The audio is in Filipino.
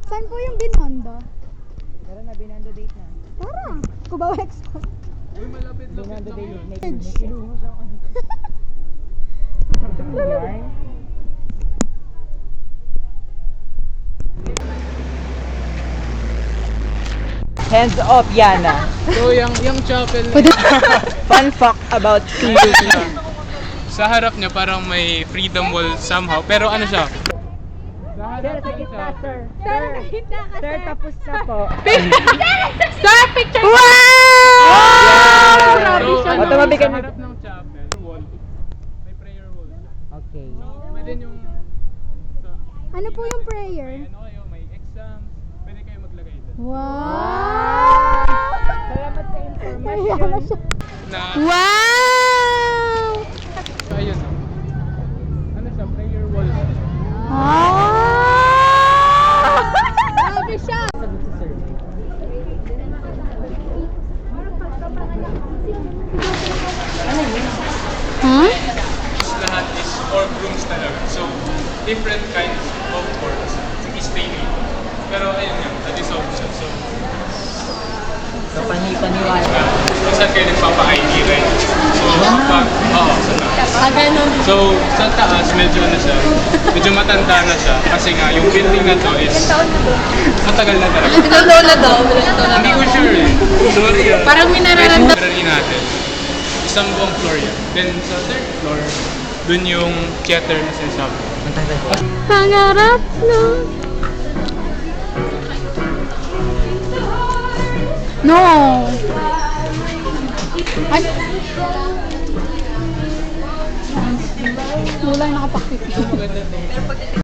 Saan po yung Binondo? Tara na, Binondo date na. Tara! Cubao Expo. Uy, malapit-lapit Binondo lang date. yun. May kinuha siya. Yarn. Hands off, Yana. So, yung chapel na Fun fact about PUP. sa harap niya parang may freedom wall somehow. Pero ano siya? Sa harap Sir, sa lang gitna, siya. sir. Sir, nakita ka, Sir, tapos na po. Sir, picture! Wow! So, O, tumabi ka sa na. harap ng chapel, wall, may prayer wall. Okay. So, pwede yung sa, Ano po yung may prayer? ano kayo, may exams, pwede kayo maglagay doon. Wow! Salamat sa Nahiya na siya. Na, Wow! ayun. Ano siya, prayer wall siya. Ah! Grabe siya! Sagot si sir. Huh? Lahat is orb rooms talaga. So, different kinds of orbs. Stay dito. Pero ayun nga, na-dissolve siya. So, Kapani-paniwala. kung saan kayo nagpapa-ID, right? So, pag, oo, sa taas. Ganun. So, sa taas, medyo ano siya, medyo matanda na siya. Kasi nga, yung building na to is matagal na talaga. Ilang na daw? Hindi ko sure eh. Sorry ah. Parang may nararamdam- Pero natin. Isang buong floor yan. Then sa third floor, dun yung theater na sinasabi. Pangarap no. No. Ay. Wala nakapakit.